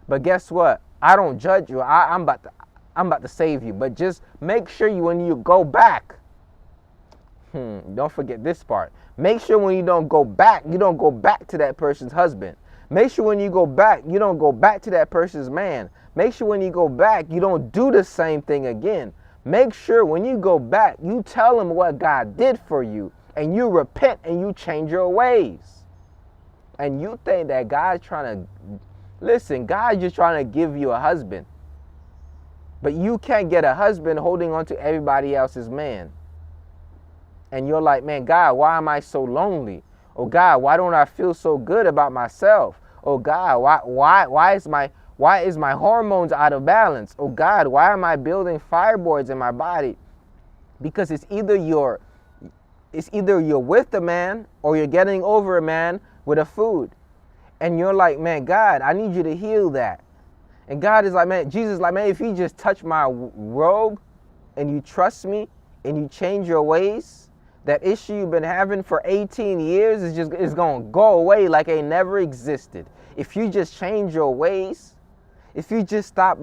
S1: But guess what? I don't judge you. I'm about to save you. But just make sure when you go back, don't forget this part. Make sure when you don't go back to that person's husband. Make sure when you go back, you don't go back to that person's man. Make sure when you go back, you don't do the same thing again. Make sure when you go back, you tell them what God did for you, and you repent and you change your ways. And you think that God's trying to, listen, God's just trying to give you a husband. But you can't get a husband holding on to everybody else's man. And you're like, man, God, why am I so lonely? Oh God, why don't I feel so good about myself? Oh God, why is my hormones out of balance? Oh God, why am I building fireboards in my body? Because it's either you're with a man or you're getting over a man with a food. And you're like, man, God, I need you to heal that. And God is like, man, Jesus is like, man, if you just touch my robe and you trust me and you change your ways, that issue you've been having for 18 years is going to go away like it never existed. If you just change your ways, if you just stop,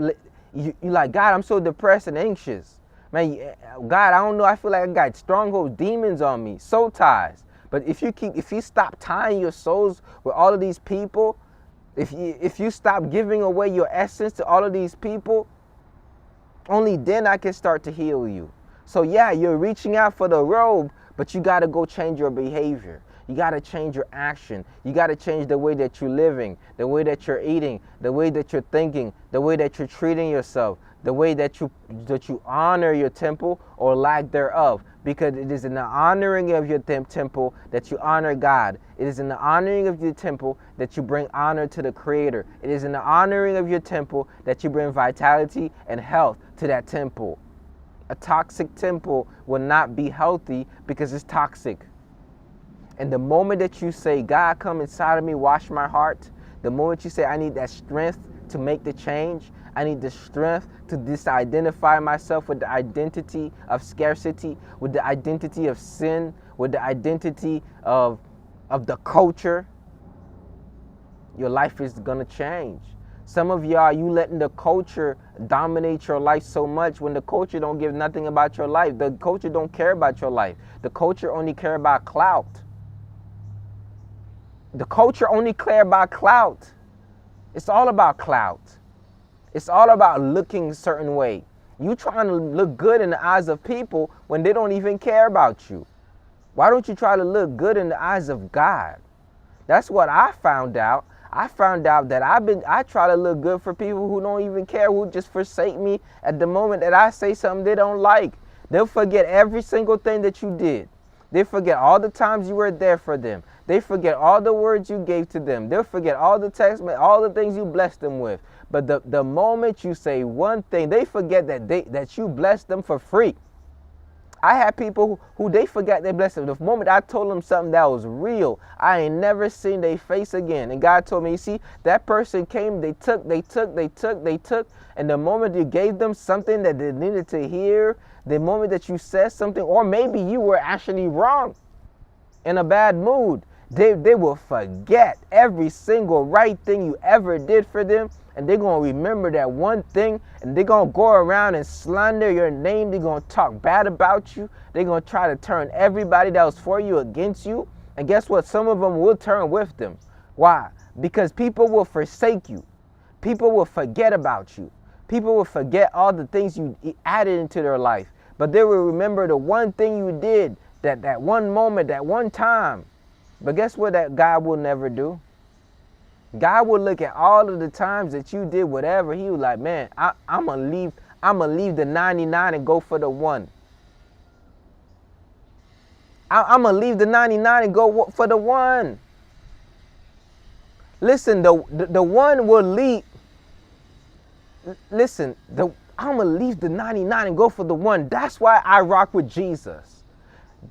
S1: you're like, God, I'm so depressed and anxious. Man, God, I don't know. I feel like I got stronghold demons on me, soul ties. But if you stop tying your souls with all of these people, if you stop giving away your essence to all of these people, only then I can start to heal you. So yeah, you're reaching out for the robe, but you got to go change your behavior. You got to change your action. You got to change the way that you're living, the way that you're eating, the way that you're thinking, the way that you're treating yourself, the way that you honor your temple or lack thereof. Because it is in the honoring of your temple that you honor God. It is in the honoring of your temple that you bring honor to the Creator. It is in the honoring of your temple that you bring vitality and health to that temple. A toxic temple will not be healthy because it's toxic. And the moment that you say, God, come inside of me, wash my heart, the moment you say, I need that strength to make the change, I need the strength to disidentify myself with the identity of scarcity, with the identity of sin, with the identity of the culture, your life is going to change. Some of y'all, you letting the culture dominate your life so much when the culture don't give nothing about your life. The culture don't care about your life. The culture only care about clout. The culture only care about clout. It's all about clout. It's all about looking a certain way. You trying to look good in the eyes of people when they don't even care about you. Why don't you try to look good in the eyes of God? That's what I found out. I found out that I try to look good for people who don't even care, who just forsake me at the moment that I say something they don't like. They'll forget every single thing that you did. They forget all the times you were there for them. They forget all the words you gave to them. They'll forget all the text, all the things you blessed them with. But the moment you say one thing, they forget that you blessed them for free. I had people who they forgot they blessed them. The moment I told them something that was real, I ain't never seen their face again. And God told me, you see, that person came, they took. And the moment you gave them something that they needed to hear, the moment that you said something, or maybe you were actually wrong, in a bad mood, they will forget every single right thing you ever did for them. And they're going to remember that one thing, and they're going to go around and slander your name. They're going to talk bad about you. They're going to try to turn everybody that was for you against you. And guess what? Some of them will turn with them. Why? Because people will forsake you. People will forget about you. People will forget all the things you added into their life. But they will remember the one thing you did, that one moment, that one time. But guess what that God will never do? God will look at all of the times that you did whatever. He was like, man, I'm gonna leave the 99 and go for the one. I'm gonna leave the 99 and go for the one. Listen, the one will leave. Listen, I'm gonna leave the 99 and go for the one. That's why I rock with Jesus.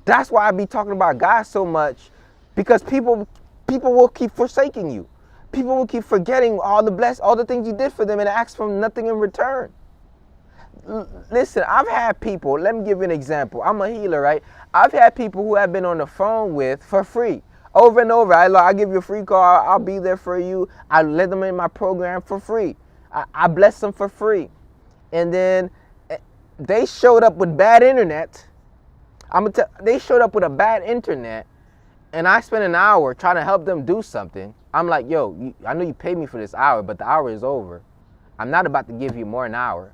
S1: That's why I be talking about God so much, because people will keep forsaking you. People will keep forgetting all the things you did for them and ask for nothing in return. Listen, I've had people, let me give you an example. I'm a healer, right? I've had people who I've been on the phone with for free. Over and over. I'll give you a free call. I'll be there for you. I let them in my program for free. I bless them for free. And then they showed up with bad internet. They showed up with a bad internet. And I spent an hour trying to help them do something. I'm like, yo, I know you paid me for this hour, but the hour is over. I'm not about to give you more than an hour.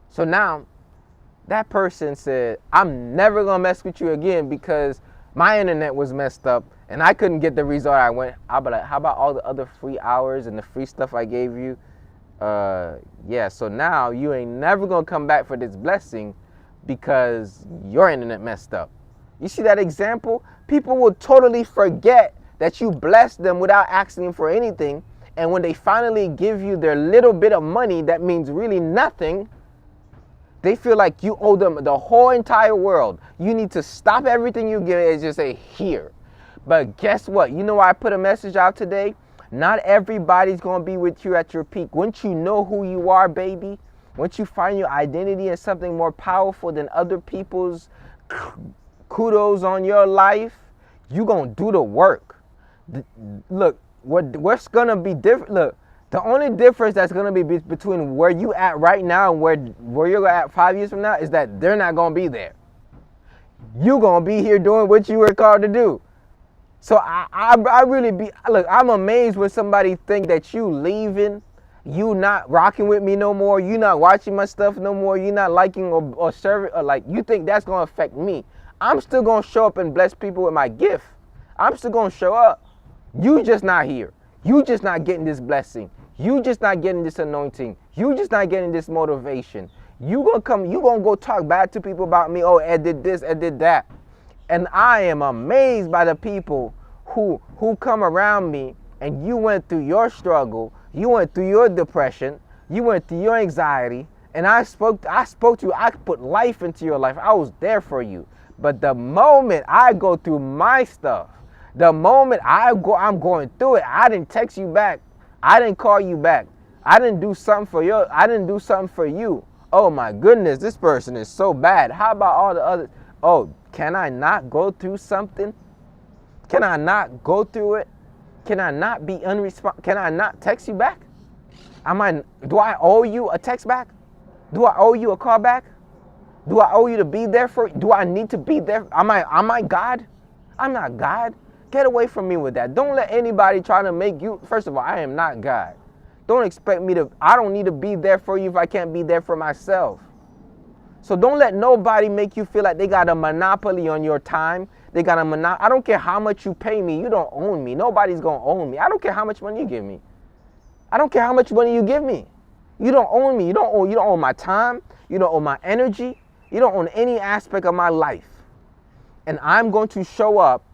S1: So now, that person said, I'm never going to mess with you again because my internet was messed up and I couldn't get the result I went. I'll be like, how about all the other free hours and the free stuff I gave you? Yeah, so now you ain't never going to come back for this blessing because your internet messed up. You see that example? People will totally forget that you blessed them without asking them for anything. And when they finally give you their little bit of money that means really nothing, they feel like you owe them the whole entire world. You need to stop everything you give and just say, here. But guess what? You know why I put a message out today? Not everybody's going to be with you at your peak. Once you know who you are, baby, once you find your identity in something more powerful than other people's kudos on your life, you're going to do the work. Look, what's going to be different? Look, the only difference that's going to be between where you at right now and where you're at 5 years from now is that they're not going to be there. You're going to be here doing what you were called to do. So I really look, I'm amazed when somebody think that you leaving, you not rocking with me no more, you not watching my stuff no more, you not liking or serving, or like you think that's gonna affect me. I'm still gonna show up and bless people with my gift. I'm still gonna show up. You just not here. You just not getting this blessing. You just not getting this anointing. You just not getting this motivation. You gonna go talk bad to people about me. Oh, Ed did this, Ed did that. And I am amazed by the people who come around me, and you went through your struggle, you went through your depression, you went through your anxiety, and I spoke to you, I put life into your life. I was there for you. But the moment I go through my stuff, the moment I'm going through it, I didn't text you back. I didn't call you back. I didn't do something for you. Oh my goodness, this person is so bad. How about all the others? Oh, can I not go through something? Can I not go through it? Can I not be unresponsive? Can I not text you back? Do I owe you a text back? Do I owe you a call back? Do I owe you to be there for you? Do I need to be there? Am I God? I'm not God. Get away from me with that. Don't let anybody try to make you, first of all, I am not God. Don't expect me to, I don't need to be there for you if I can't be there for myself. So don't let nobody make you feel like they got a monopoly on your time. They got a I don't care how much you pay me. You don't own me. Nobody's going to own me. I don't care how much money you give me. I don't care how much money you give me. You don't own me. You don't own my time. You don't own my energy. You don't own any aspect of my life. And I'm going to show up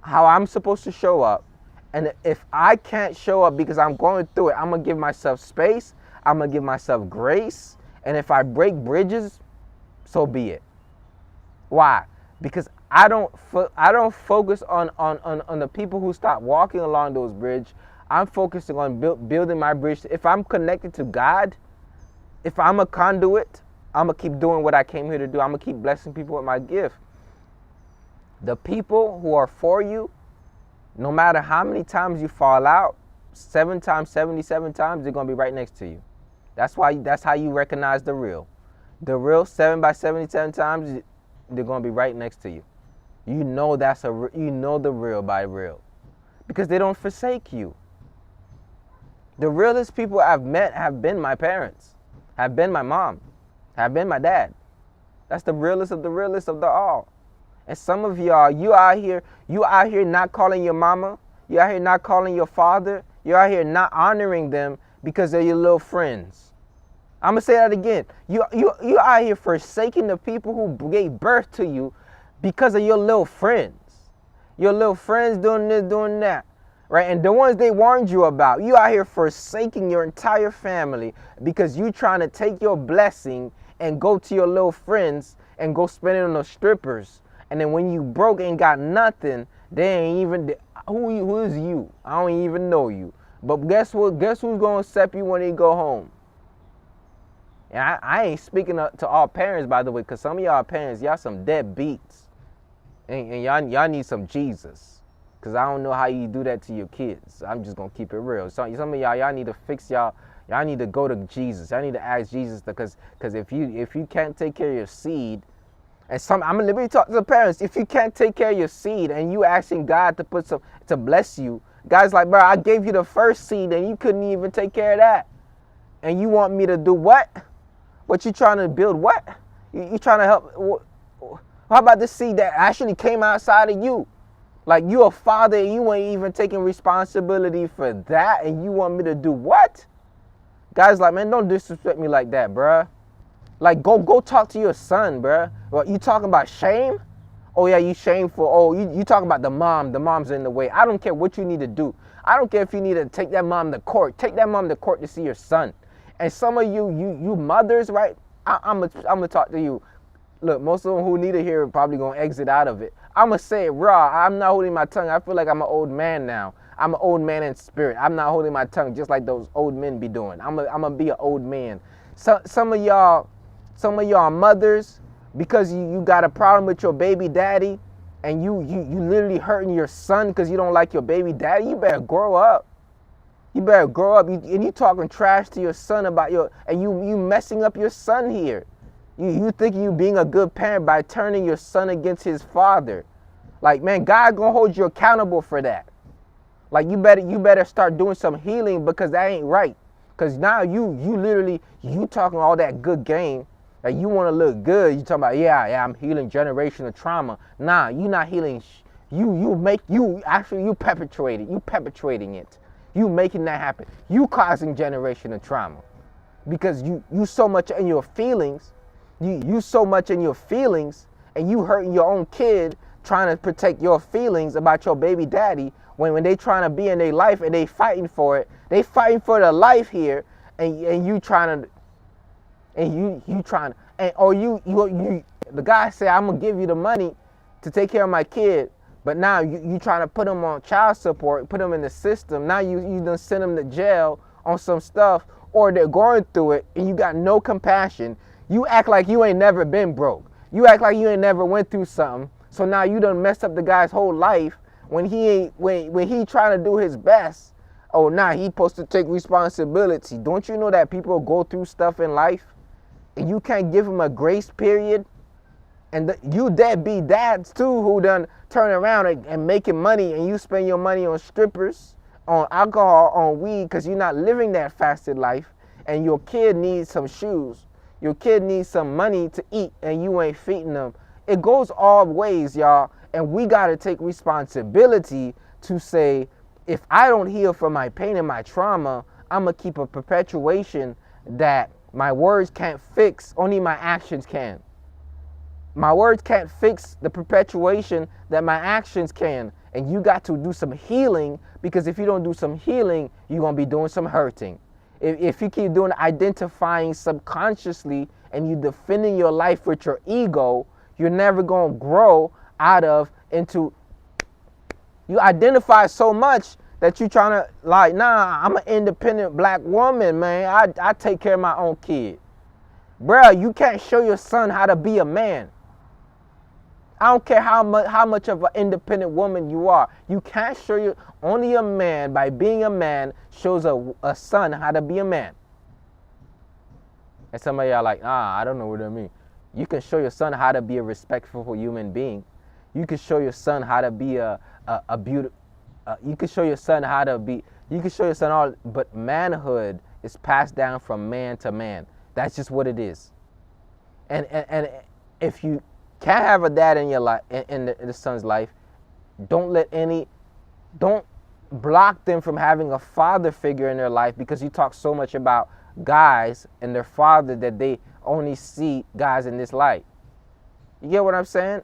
S1: how I'm supposed to show up. And if I can't show up because I'm going through it, I'm going to give myself space. I'm going to give myself grace. And if I break bridges, so be it. Why? Because I don't focus on the people who stop walking along those bridges. I'm focusing on building my bridge. If I'm connected to God, if I'm a conduit, I'm going to keep doing what I came here to do. I'm going to keep blessing people with my gift. The people who are for you, no matter how many times you fall out, 7 times, 77 times, they're going to be right next to you. That's how you recognize the real. The real 7 by 77 times, they're going to be right next to you. You know the real by real. Because they don't forsake you. The realest people I've met have been my parents, have been my mom, have been my dad. That's the realest of the all. And some of y'all, you out here not calling your mama, you out here not calling your father, you out here not honoring them because they're your little friends. I'm going to say that again. You out here forsaking the people who gave birth to you because of your little friends. Your little friends doing this, doing that. Right? And the ones they warned you about. You out here forsaking your entire family because you trying to take your blessing and go to your little friends and go spend it on those strippers. And then when you broke and got nothing, they ain't even, who is you? I don't even know you. But guess what? Guess who's going to accept you when they go home? And I ain't speaking to all parents, by the way, because some of y'all parents, y'all some deadbeats. And y'all need some Jesus. Because I don't know how you do that to your kids. I'm just going to keep it real. Some of y'all need to fix y'all need to go to Jesus. Y'all need to ask Jesus, because if you can't take care of your seed, and let me talk to the parents. If you can't take care of your seed and you asking God to bless you, God's like, bro, I gave you the first seed and you couldn't even take care of that. And you want me to do what? What you trying to build what? You trying to help? How about this seed that actually came outside of you? Like you a father and you ain't even taking responsibility for that, and you want me to do what? Guys like, man, don't disrespect me like that, bruh. Like go talk to your son, bruh. Well, you talking about shame? Oh yeah, you shameful. Oh, you talking about the mom. The mom's in the way. I don't care what you need to do. I don't care if you need to take that mom to court. Take that mom to court to see your son. And some of you mothers, right? I'm gonna talk to you. Look, most of them who need to hear it probably gonna exit out of it. I'm gonna say it raw. I'm not holding my tongue. I feel like I'm an old man now. I'm an old man in spirit. I'm not holding my tongue just like those old men be doing. I'm gonna be an old man. So, some of y'all mothers, because you got a problem with your baby daddy, and you literally hurting your son because you don't like your baby daddy, you better grow up. You better grow up. And you talking trash to your son about and you messing up your son here. You think you being a good parent by turning your son against his father. Like, man, God gonna hold you accountable for that. Like, you better start doing some healing, because that ain't right. Because now you talking all that good game. Like, you want to look good. You talking about, yeah, I'm healing generational trauma. Nah, you not healing. You perpetuating it. You making that happen. You causing generational trauma. Because you so much in your feelings. You so much in your feelings, and you hurting your own kid trying to protect your feelings about your baby daddy, when they trying to be in their life and they fighting for it. They fighting for their life here, and you trying to, and you trying to, and or you the guy say, I'm gonna give you the money to take care of my kid, but now you trying to put him on child support, put him in the system. Now you done send him to jail on some stuff, or they're going through it, and you got no compassion. You act like you ain't never been broke. You act like you ain't never went through something. So now you done messed up the guy's whole life when he trying to do his best. Oh, nah, he supposed to take responsibility. Don't you know that people go through stuff in life, and you can't give them a grace period? And you deadbeat dads too, who done turn around and making money, and you spend your money on strippers, on alcohol, on weed, because you're not living that fasted life, and your kid needs some shoes. Your kid needs some money to eat, and you ain't feeding them. It goes all ways, y'all, and we got to take responsibility to say, if I don't heal from my pain and my trauma, I'm going to keep a perpetuation that my words can't fix, only my actions can. My words can't fix the perpetuation that my actions can. And you got to do some healing, because if you don't do some healing, you're going to be doing some hurting. If you keep doing identifying subconsciously, and you defending your life with your ego, you're never going to grow into, you identify so much that you trying to, like, nah, I'm an independent black woman, man. I take care of my own kid. Bruh, you can't show your son how to be a man. I don't care how much of an independent woman you are. You can't show your, only a man, by being a man, shows a son how to be a man. And some of y'all like, I don't know what that means. You can show your son how to be a respectful human being. You can show your son how to be a beautiful, you can show your son how to be, you can show your son all, but manhood is passed down from man to man. That's just what it is. And if you can't have a dad in your life, in the son's life, don't block them from having a father figure in their life, because you talk so much about guys and their father that they only see guys in this light. You get what I'm saying?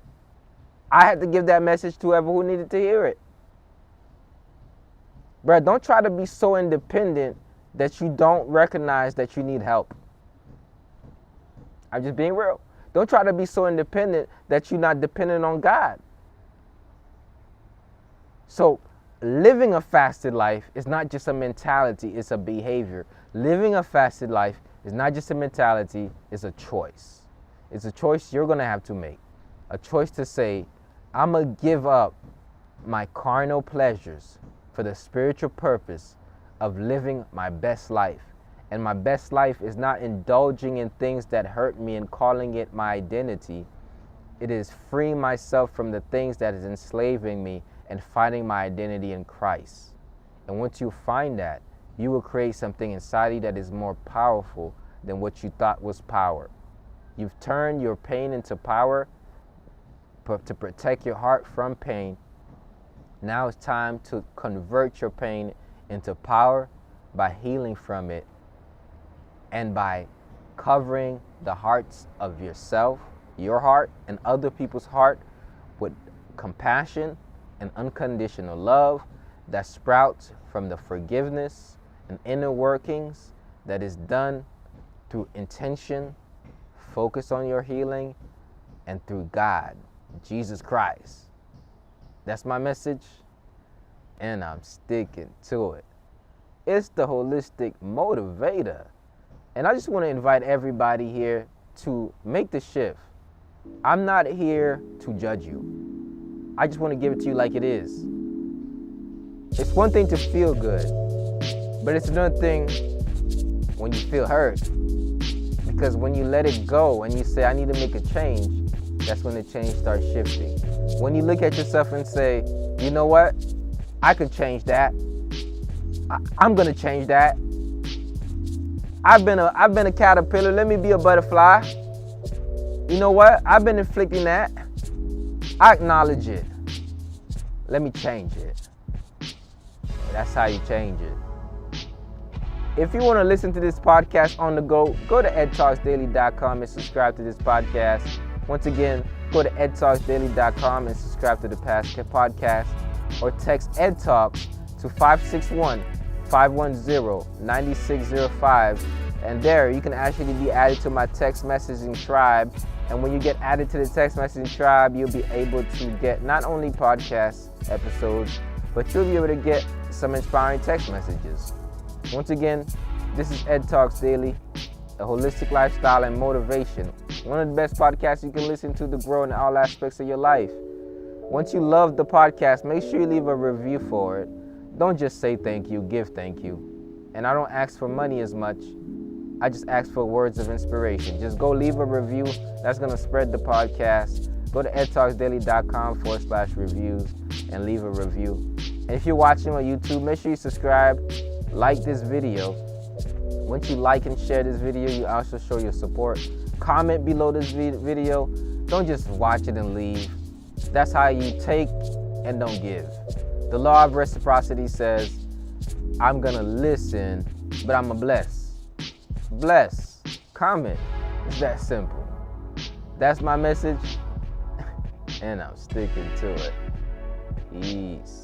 S1: I had to give that message to whoever who needed to hear it. Bruh, don't try to be so independent that you don't recognize that you need help. I'm just being real. Don't try to be so independent that you're not dependent on God. So living a fasted life is not just a mentality, it's a behavior. Living a fasted life is not just a mentality, it's a choice. It's a choice you're going to have to make. A choice to say, I'm going to give up my carnal pleasures for the spiritual purpose of living my best life. And my best life is not indulging in things that hurt me and calling it my identity. It is freeing myself from the things that is enslaving me and finding my identity in Christ. And once you find that, you will create something inside you that is more powerful than what you thought was power. You've turned your pain into power to protect your heart from pain. Now it's time to convert your pain into power by healing from it, and by covering the hearts of yourself, your heart, and other people's heart with compassion and unconditional love that sprouts from the forgiveness and inner workings that is done through intention, focus on your healing, and through God, Jesus Christ. That's my message, and I'm sticking to it. It's the Holistic Motivator. And I just want to invite everybody here to make the shift. I'm not here to judge you. I just want to give it to you like it is. It's one thing to feel good, but it's another thing when you feel hurt. Because when you let it go and you say, I need to make a change, that's when the change starts shifting. When you look at yourself and say, you know what? I could change that. I'm gonna change that. I've been a caterpillar. Let me be a butterfly. You know what? I've been inflicting that. I acknowledge it. Let me change it. That's how you change it. If you want to listen to this podcast on the go to edtalksdaily.com and subscribe to this podcast. Once again, go to edtalksdaily.com and subscribe to the past podcast, or text EdTalks to 561-510-9605. And there you can actually be added to my text messaging tribe. And when you get added to the text messaging tribe, you'll be able to get not only podcast episodes, but you'll be able to get some inspiring text messages. Once again, this is Ed Talks Daily, a holistic lifestyle and motivation. One of the best podcasts you can listen to grow in all aspects of your life. Once you love the podcast, make sure you leave a review for it. Don't just say thank you, give thank you. And I don't ask for money as much. I just ask for words of inspiration. Just go leave a review. That's going to spread the podcast. Go to edtalksdaily.com/reviews and leave a review. And if you're watching on YouTube, make sure you subscribe, like this video. Once you like and share this video, you also show your support. Comment below this video. Don't just watch it and leave. That's how you take and don't give. The law of reciprocity says, I'm going to listen, but I'm going to bless. Bless. Comment. It's that simple. That's my message, and I'm sticking to it. Peace.